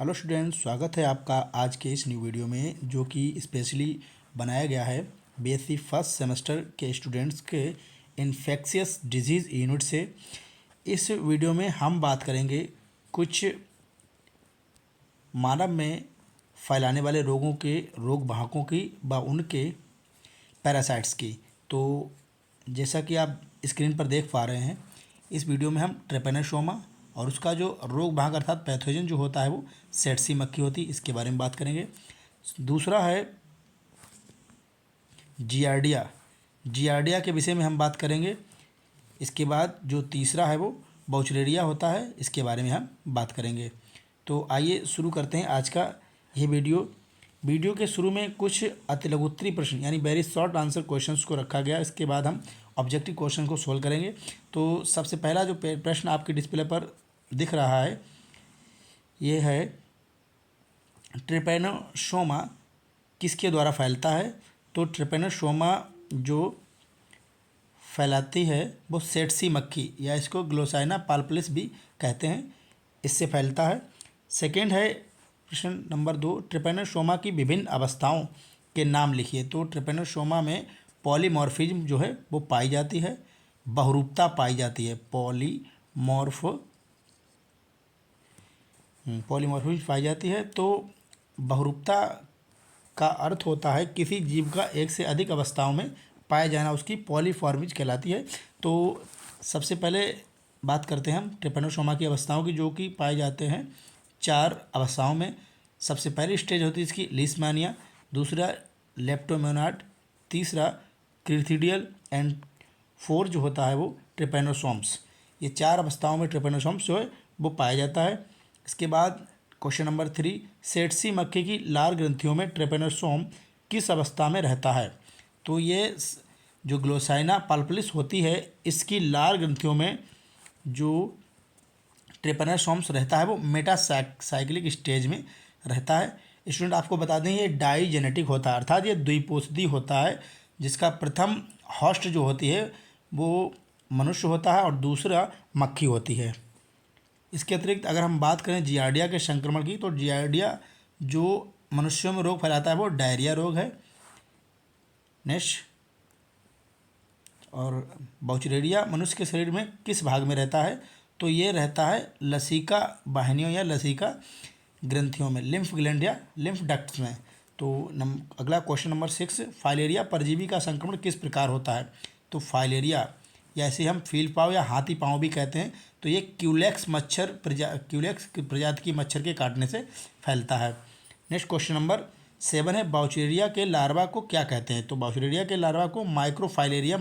Hello students, स्वागत है आपका आज के इस न्यू वीडियो में जो कि स्पेशली बनाया गया है बीएससी फर्स्ट सेमेस्टर के स्टूडेंट्स के इन्फेक्शियस डिजीज़ यूनिट से। इस वीडियो में हम बात करेंगे कुछ मानव में फैलाने वाले रोगों के रोग वाहकों की व उनके पैरासाइट्स की। तो जैसा कि आप स्क्रीन पर देख पा रहे हैं, इस वीडियो में हम ट्रेपेनोसोमा और उसका जो रोग वाहक अर्थात पैथोजन जो होता है वो सेटसी मक्खी होती है, इसके बारे में बात करेंगे। दूसरा है जियार्डिया। जियार्डिया के विषय में हम बात करेंगे। इसके बाद जो तीसरा है वो बाउचरेरिया होता है, इसके बारे में हम बात करेंगे। तो आइए शुरू करते हैं आज का ये वीडियो के शुरू में कुछ अतिलघुत्तरी प्रश्न यानी वेरी शॉर्ट आंसर क्वेश्चंस को रखा गया। इसके बाद हम ऑब्जेक्टिव क्वेश्चन को सोल्व करेंगे। तो सबसे पहला जो प्रश्न आपके डिस्प्ले पर दिख रहा है ये है ट्रिपेनोसोमा किसके द्वारा फैलता है। तो ट्रिपेनोसोमा जो फैलाती है वो सेटसी मक्खी या इसको ग्लोसाइना पाल्पलिस भी कहते हैं, इससे फैलता है। सेकेंड है प्रश्न नंबर 2, ट्रिपेनोसोमा की विभिन्न अवस्थाओं के नाम लिखिए। तो ट्रिपेनोसोमा में पॉलीमॉर्फिज्म जो है वो पाई जाती है, बहुरूपता पाई जाती है, पॉलीमॉर्फिज्म पाई जाती है। तो बहुरूपता का अर्थ होता है किसी जीव का एक से अधिक अवस्थाओं में पाया जाना, उसकी पॉलीफॉर्मिज कहलाती है। तो सबसे पहले बात करते हैं हम ट्रिपेनोसोमा की अवस्थाओं की, जो कि पाए जाते हैं 4 अवस्थाओं में। सबसे पहली स्टेज होती है इसकी लीशमैनिया, दूसरा लेप्टोमेनाट, तीसरा क्रिथिडियल एंड 4 जो होता है वो ट्रिपेनोसोम्स। ये 4 अवस्थाओं में ट्रिपेनोसोम्स जो है वो पाया जाता है। इसके बाद क्वेश्चन नंबर 3, सेटसी मक्खी की लार ग्रंथियों में ट्रिपेनोसोम किस अवस्था में रहता है। तो ये जो ग्लोसाइना पाल्पलिस होती है इसकी लार ग्रंथियों में जो ट्रिपेनोसोम्स रहता है वो मेटासाइक्लिक स्टेज में रहता है। स्टूडेंट आपको बता दें ये डाईजेनेटिक होता है, अर्थात ये द्विपोषी होता है, जिसका प्रथम होस्ट जो होती है वो मनुष्य होता है और दूसरा मक्खी होती है। इसके अतिरिक्त अगर हम बात करें जियार्डिया के संक्रमण की, तो जियार्डिया जो मनुष्यों में रोग फैलाता है वो डायरिया रोग है। नेक्स्ट, और बाउचरेरिया मनुष्य के शरीर में किस भाग में रहता है। तो ये रहता है लसिका वाहिनियों या लसिका ग्रंथियों में, लिम्फ ग्लैंड या लिम्फ डक्ट्स में। तो अगला क्वेश्चन नंबर 6, फाइलेरिया परजीवी का संक्रमण किस प्रकार होता है। तो फाइलेरिया या इसे हम फील पाव या हाथी पाँव भी कहते हैं। तो ये क्यूलेक्स प्रजाति की मच्छर के काटने से फैलता है। नेक्स्ट क्वेश्चन नंबर 7 है, बाउचरेरिया के लार्वा को क्या कहते हैं। तो बाउचरेरिया के लार्वा को माइक्रोफाइलेरिया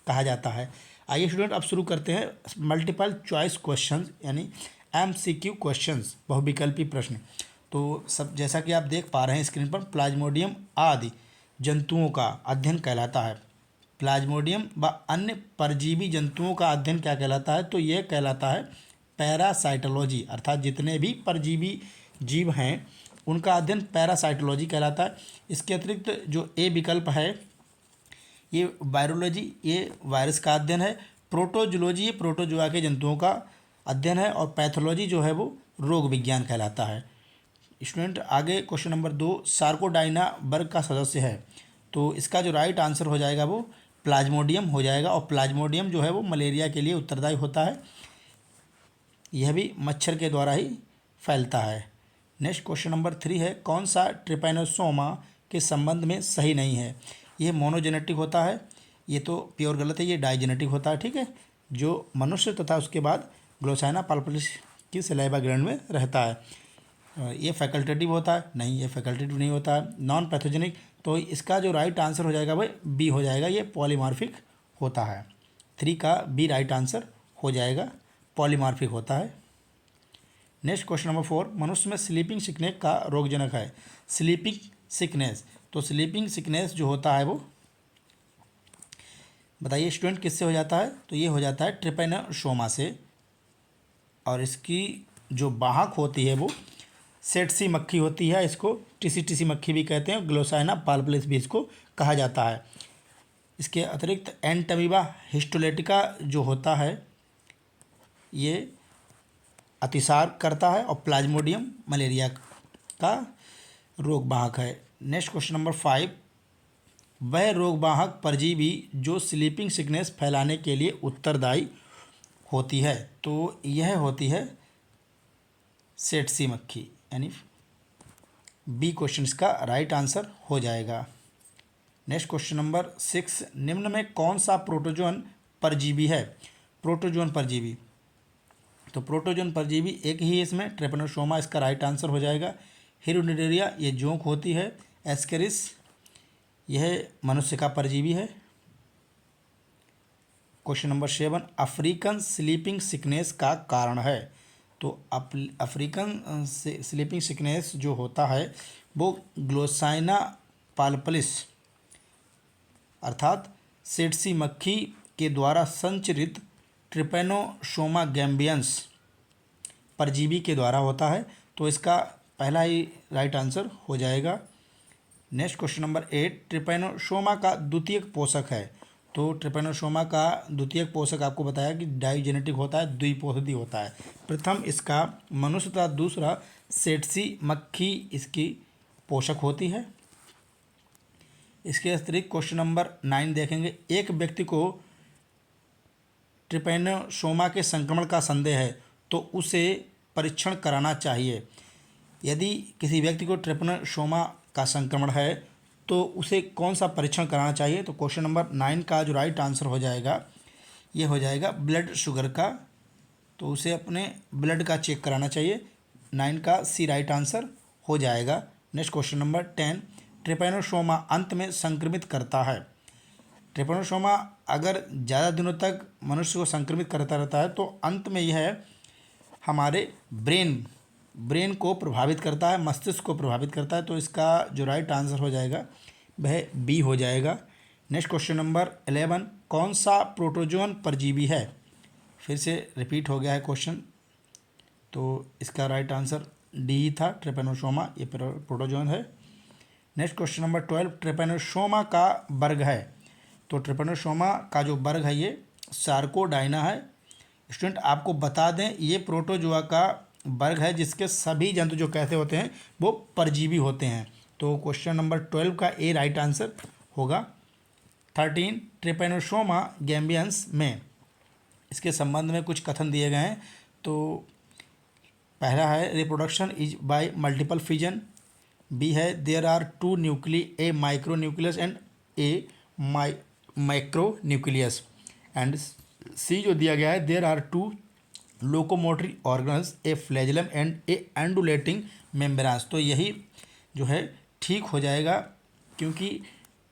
कहा जाता है। आइए स्टूडेंट अब शुरू करते हैं मल्टीपल चॉइस क्वेश्चंस यानी MCQ क्वेश्चंस, बहुविकल्पी प्रश्न। तो सब जैसा कि आप देख पा रहे हैं स्क्रीन पर, प्लाज्मोडियम आदि जंतुओं का अध्ययन कहलाता है। प्लाज्मोडियम व अन्य परजीवी जंतुओं का अध्ययन क्या कहलाता है। तो यह कहलाता है पैरासाइटोलॉजी, अर्थात जितने भी परजीवी जीव हैं उनका अध्ययन पैरासाइटोलॉजी कहलाता है। इसके अतिरिक्त जो ए विकल्प है ये वायरोलॉजी, ये वायरस का अध्ययन है। प्रोटोजोलॉजी ये प्रोटोजोआ के जंतुओं का अध्ययन है। और पैथोलॉजी जो है वो रोग विज्ञान कहलाता है। स्टूडेंट आगे क्वेश्चन नंबर 2, सार्कोडाइना वर्ग का सदस्य है। तो इसका जो राइट आंसर हो जाएगा वो प्लाज्मोडियम हो जाएगा। और प्लाज्मोडियम जो है वो मलेरिया के लिए उत्तरदायी होता है, यह भी मच्छर के द्वारा ही फैलता है। नेक्स्ट क्वेश्चन नंबर 3 है, कौन सा ट्रिपेनोसोमा के संबंध में सही नहीं है। यह मोनोजेनेटिक होता है, ये तो प्योर गलत है, ये डाईजेनेटिक होता है। ठीक है, जो मनुष्य तथा उसके बाद ग्लोसाइना पाल्पलिस की सलाइवा ग्लैंड में रहता है। ये फैकल्टेटिव होता है, नहीं ये फैकल्टेटिव नहीं होता है। नॉन पैथोजेनिक, तो इसका जो राइट आंसर हो जाएगा वह बी हो जाएगा, ये पॉलीमॉर्फिक होता है। 3 का बी राइट आंसर हो जाएगा, पॉलीमॉर्फिक होता है। नेक्स्ट क्वेश्चन नंबर 4, मनुष्य में स्लीपिंग सिकनेस का रोगजनक है। स्लीपिंग सिकनेस, तो स्लीपिंग सिकनेस जो होता है वो बताइए स्टूडेंट किससे हो जाता है। तो ये हो जाता है ट्रिपेनोसोमा से, और इसकी जो वाहक होती है वो सेटसी मक्खी होती है, इसको टिसी मक्खी भी कहते हैं, ग्लोसाइना पाल्पलिस भी इसको कहा जाता है। इसके अतिरिक्त एंटमीबा हिस्टोलेटिका जो होता है ये अतिसार करता है और प्लाज्मोडियम मलेरिया का रोग वाहक है। नेक्स्ट क्वेश्चन नंबर 5, वह रोग वाहक परजीवी जो स्लीपिंग सिकनेस फैलाने के लिए उत्तरदायी होती है, तो यह होती है सेटसी मक्खी, यानी बी क्वेश्चन इसका राइट आंसर हो जाएगा। नेक्स्ट क्वेश्चन नंबर 6, निम्न में कौन सा प्रोटोजोन परजीवी है? प्रोटोजोन परजीवी, तो प्रोटोजोन परजीवी एक ही है इसमें, ट्रेपनोसोमा इसका राइट आंसर हो जाएगा। हिरुनिडेरिया ये जोंक होती है। एस्केरिस यह मनुष्य का परजीवी है। Question number 7, African sleeping sickness का कारण है, तो अफ्रीकन स्लीपिंग सिकनेस जो होता है वो ग्लोसाइना पाल्पलिस अर्थात सेटसी मक्खी के द्वारा संचरित ट्रिपेनोसोमा गैम्बियंस परजीवी के द्वारा होता है, तो इसका पहला ही राइट आंसर हो जाएगा। नेक्स्ट क्वेश्चन नंबर 8, ट्रिपेनोसोमा का द्वितीयक पोषक है, तो ट्रिपेनोसोमा का द्वितीयक पोषक आपको बताया कि डाइजेनेटिक होता है, द्विपोषी होता है। प्रथम इसका मनुष्य तथा दूसरा सेटसी मक्खी इसकी पोषक होती है। इसके अतिरिक्त क्वेश्चन नंबर 9 देखेंगे, एक व्यक्ति को ट्रिपेनोसोमा के संक्रमण का संदेह है तो उसे परीक्षण कराना चाहिए। यदि किसी व्यक्ति को ट्रिपेनोसोमा का संक्रमण है तो उसे कौन सा परीक्षण कराना चाहिए? तो क्वेश्चन नंबर 9 का जो राइट आंसर हो जाएगा ये हो जाएगा ब्लड शुगर का, तो उसे अपने ब्लड का चेक कराना चाहिए। 9 का सी राइट आंसर हो जाएगा। नेक्स्ट क्वेश्चन नंबर 10, ट्रिपेनोसोमा अंत में संक्रमित करता है। ट्रिपेनोसोमा अगर ज़्यादा दिनों तक मनुष्य को संक्रमित करता रहता है तो अंत में यह हमारे ब्रेन को प्रभावित करता है, मस्तिष्क को प्रभावित करता है, तो इसका जो राइट आंसर हो जाएगा वह बी हो जाएगा। नेक्स्ट क्वेश्चन नंबर 11, कौन सा प्रोटोजोन परजीवी है? फिर से रिपीट हो गया है क्वेश्चन, तो इसका राइट आंसर डी ही था, ट्रिपेनोसोमा ये प्रोटोजोन है। नेक्स्ट क्वेश्चन नंबर 12, ट्रिपेनोसोमा का वर्ग है, तो ट्रिपेनोसोमा का जो वर्ग है ये सार्कोडाइना है। स्टूडेंट आपको बता दें ये प्रोटोजोआ का वर्ग है जिसके सभी जंतु जो कैसे होते हैं वो परजीवी होते हैं, तो क्वेश्चन नंबर 12 का ए राइट आंसर होगा। 13, ट्रिपेनोसोमा गैम्बियंस में इसके संबंध में कुछ कथन दिए गए हैं, तो पहला है reproduction is by multiple fission, B है there are 2 nuclei, a micro nucleus and a micro nucleus, and C जो दिया गया है there are 2 locomotory organs, a flagellum and a undulating membranes, तो यही जो है ठीक हो जाएगा क्योंकि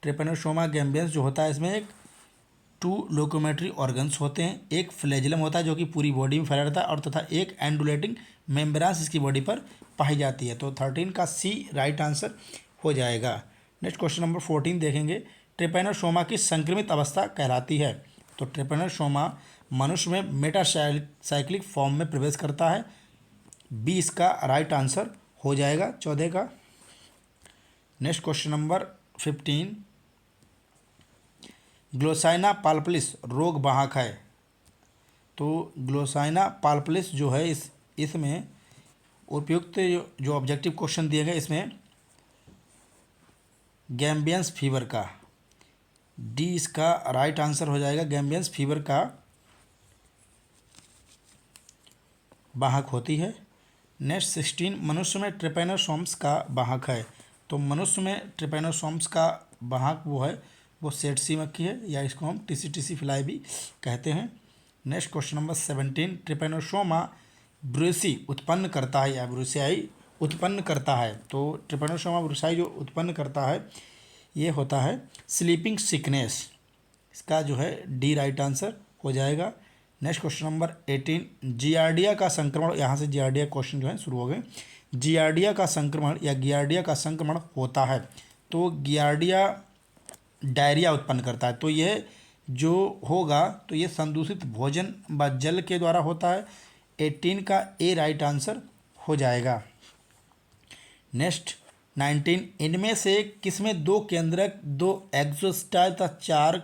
ट्रिपेनोसोमा गैम्बियंस जो होता है इसमें एक 2 लोकोमोटरी ऑर्गन्स होते हैं, एक फ्लैजिलम होता है जो कि पूरी बॉडी में फैला रहता है और तथा एक एंडुलेटिंग मेम्ब्रेन्स इसकी बॉडी पर पाई जाती है, तो 13 का सी राइट आंसर हो जाएगा। नेक्स्ट क्वेश्चन नंबर 14 देखेंगे, ट्रिपेनोसोमा की संक्रमित अवस्था कहलाती है, तो ट्रिपेनोसोमा मनुष्य में मेटासाइक्लिक फॉर्म में प्रवेश करता है, बी इसका राइट आंसर हो जाएगा 14 का। नेक्स्ट क्वेश्चन नंबर 15, ग्लोसाइना पाल्पलिस रोग वाहक है, तो ग्लोसाइना पाल्पलिस जो है इसमें उपयुक्त जो ऑब्जेक्टिव क्वेश्चन दिए गए इसमें गैम्बियंस फीवर का, डी इसका राइट आंसर हो जाएगा। गैम्बियंस फीवर का वाहक होती है। नेक्स्ट 16, मनुष्य में ट्रिपेनोसोम्स का वाहक है, तो मनुष्य में ट्रिपेनोसोम्स का वाहक वो सेटसी मक्खी है या इसको हम टीसी फ्लाई भी कहते हैं। Next question number 17, Trypanosoma Brucie उत्पन्न करता है या ब्रूसियाई उत्पन्न करता है, तो ट्रिपेनोसोमा ब्रूसियाई जो उत्पन्न करता है ये होता है स्लीपिंग सिकनेस, इसका जो है डी राइट आंसर हो जाएगा। नेक्स्ट क्वेश्चन नंबर 18, जियार्डिया का संक्रमण, यहाँ से जियार्डिया क्वेश्चन जो है शुरू हो गए, जियार्डिया का संक्रमण या गियार्डिया का संक्रमण होता है, तो गियार्डिया डायरिया उत्पन्न करता है, तो यह जो होगा तो ये संदूषित भोजन व जल के द्वारा होता है। 18 का ए राइट आंसर हो जाएगा। नेक्स्ट 19, इनमें से किसमें 2 केंद्रक, 2 एक्सोस्टाइल तथा 4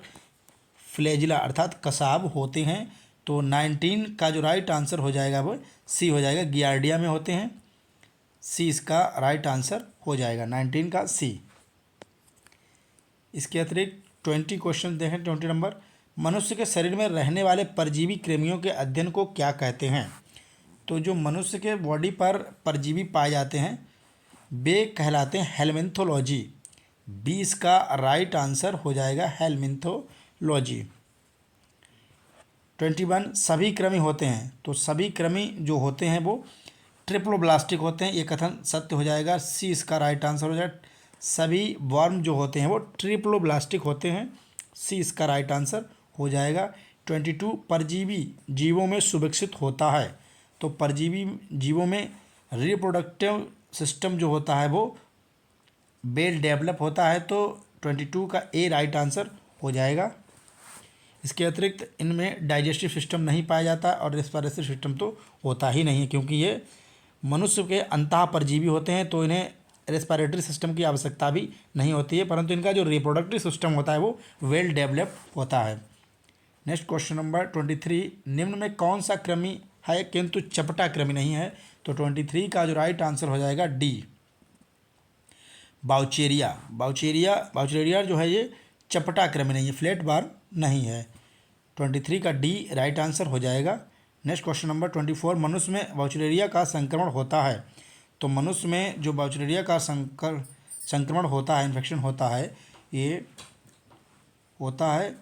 फ्लैजिला अर्थात कसाब होते हैं, तो 19 का जो राइट आंसर हो जाएगा वो सी हो जाएगा, गियार्डिया में होते हैं। सी इसका राइट आंसर हो जाएगा, 19 का सी। इसके अतिरिक्त 20 क्वेश्चन देखें। 20 नंबर, मनुष्य के शरीर में रहने वाले परजीवी कृमियों के अध्ययन को क्या कहते हैं? तो जो मनुष्य के बॉडी पर परजीवी पाए जाते हैं वे कहलाते हैं हेलमिन्थोलॉजी। 20 का राइट आंसर हो जाएगा हेलमिन्थोलॉजी। 21, सभी कृमि होते हैं। तो सभी कृमि जो होते हैं वो ट्रिप्लोब्लास्टिक होते हैं, ये कथन सत्य हो जाएगा, सी इसका राइट आंसर हो जाएगा। सभी वर्म जो होते हैं वो ट्रिप्लोब्लास्टिक होते हैं, सी इसका राइट आंसर हो जाएगा। 22, परजीवी जीवों में सुविकसित होता है। तो परजीवी जीवों में रिप्रोडक्टिव सिस्टम जो होता है वो वेल डेवलप होता है, तो 22 का ए राइट आंसर हो जाएगा। इसके अतिरिक्त इनमें डाइजेस्टिव सिस्टम नहीं पाया जाता और रेस्पिरेटरी सिस्टम तो होता ही नहीं है, क्योंकि ये मनुष्य के अंतः परजीवी होते हैं, तो इन्हें रेस्पिरेटरी सिस्टम की आवश्यकता भी नहीं होती है, परंतु इनका जो रिप्रोडक्टिव सिस्टम होता है वो वेल डेवलप होता है। नेक्स्ट क्वेश्चन नंबर 23, निम्न में कौन सा कृमि है किंतु चपटा कृमि नहीं है? तो 23 का जो राइट आंसर हो जाएगा डी, बाउचेरिया। बाउचेरिया जो है ये चपटा कृमि नहीं है, फ्लैट बार नहीं है। 23 का डी राइट आंसर हो जाएगा। नेक्स्ट क्वेश्चन नंबर 24, मनुष्य में बाउचेरिया का संक्रमण होता है। तो मनुष्य में जो बाउचेरिया का संक्रमण होता है, इन्फेक्शन होता है, ये होता है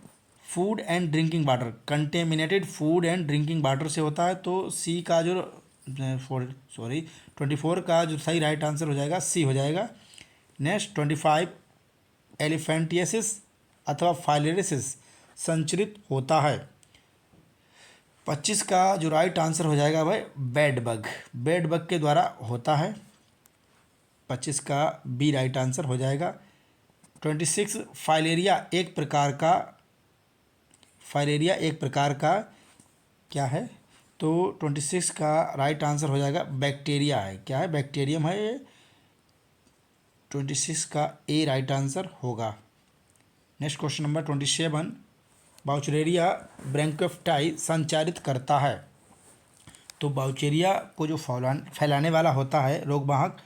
food and drinking water, contaminated food and drinking water से होता है, तो सी का जो 24 का जो सही राइट आंसर हो जाएगा सी हो जाएगा। नेक्स्ट 25, एलिफेंटियासिस अथवा फाइलेरिसिस संचरित होता है। 25 का जो राइट आंसर हो जाएगा भाई बेड बग के द्वारा होता है, 25 का बी राइट आंसर हो जाएगा। 26, फाइलेरिया एक प्रकार का क्या है? तो 26 का राइट आंसर हो जाएगा बैक्टीरिया है, क्या है? बैक्टीरियम है ये, 26 का ए राइट आंसर होगा। नेक्स्ट क्वेश्चन नंबर 27, बाउचेरिया ब्रैंकोफ्टाई संचारित करता है। तो बाउचेरिया को जो फैलाने वाला होता है रोगवाहक,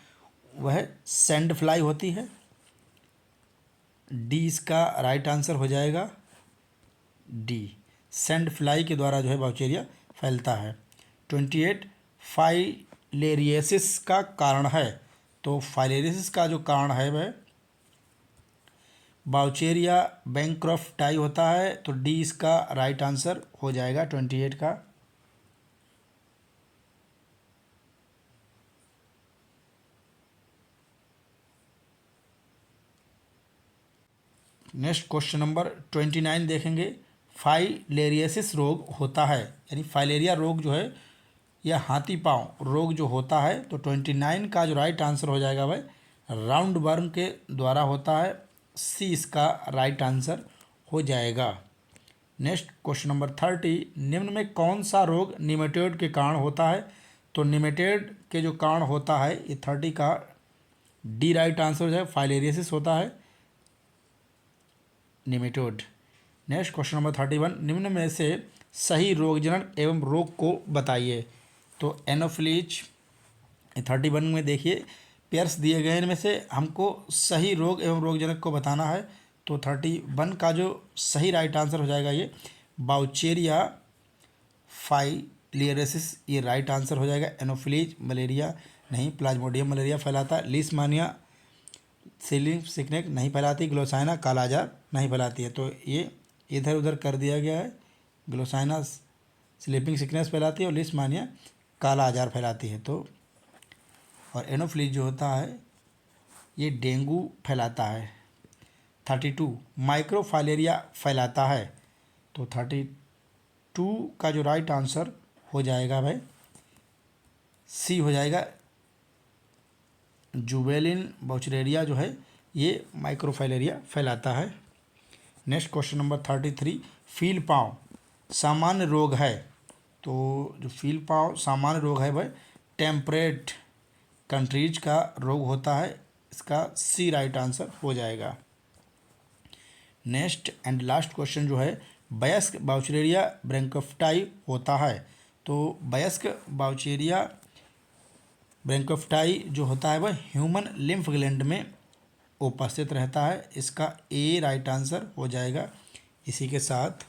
वह सैंड फ्लाई होती है, डी इसका राइट आंसर हो जाएगा, डी सैंड फ्लाई के द्वारा जो है बाउचेरिया फैलता है। 28, फाइलेरियसिस का कारण है। तो फाइलेरियसिस का जो कारण है वह बाउचेरिया बैंक्रॉफ्टाई होता है, तो डी इसका राइट आंसर हो जाएगा 28 का। नेक्स्ट क्वेश्चन नंबर 29 देखेंगे। फाइलेरियसिस रोग होता है, यानी फाइलेरिया रोग जो है या हाथी पाँव रोग जो होता है, तो 29 का जो राइट आंसर हो जाएगा भाई राउंड वर्म के द्वारा होता है, सी इसका राइट आंसर हो जाएगा। नेक्स्ट क्वेश्चन नंबर 30, निम्न में कौन सा रोग निमेटोड के कारण होता है? तो निमेटोड के जो कारण होता है ये 30 का डी राइट आंसर हो जाएगा, फाइलेरियसिस होता है निमेटोड। नेक्स्ट क्वेश्चन नंबर 31, निम्न में से सही रोगजनक एवं रोग को बताइए। तो एनोफिलीज 31 में देखिए पेयर्स दिए गए, इनमें से हमको सही रोग एवं रोगजनक को बताना है। तो 31 का जो सही राइट आंसर हो जाएगा ये बाउचेरिया फाइलेरियसिस, ये राइट आंसर हो जाएगा। एनोफिलीज मलेरिया नहीं, प्लाज्मोडियम मलेरिया फैलाता है, लीशमानिया स्लीपिंग सिकनेस नहीं फैलाती, ग्लोसाइना कालाजार नहीं फैलाती है, तो ये इधर उधर कर दिया गया है। ग्लोसाइना स्लीपिंग सिकनेस फैलाती है और लीशमानिया काला आजार फैलाती है। तो और एनोफिलीज जो होता है ये डेंगू फैलाता है। 32, माइक्रोफाइलेरिया फैलाता है। तो 32 का जो राइट आंसर हो जाएगा भाई सी हो जाएगा, जुवेलिन बाउचेरिया जो है ये माइक्रोफाइलेरिया फैलाता है। नेक्स्ट क्वेश्चन नंबर 33, फील पाँव सामान्य रोग है। तो जो फील पाँव सामान्य रोग है वह टेम्परेट कंट्रीज का रोग होता है, इसका सी राइट आंसर हो जाएगा। नेक्स्ट एंड लास्ट क्वेश्चन जो है वयस्क बाउचेरिया ब्रैंकोफ्टाई होता है। तो वयस्क बाउचेरिया ब्रैंकोफ्टाई जो होता है वह ह्यूमन लिम्फ ग्लैंड में उपस्थित रहता है। इसका ए राइट आंसर हो जाएगा। इसी के साथ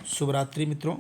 शुभ रात्रि मित्रों।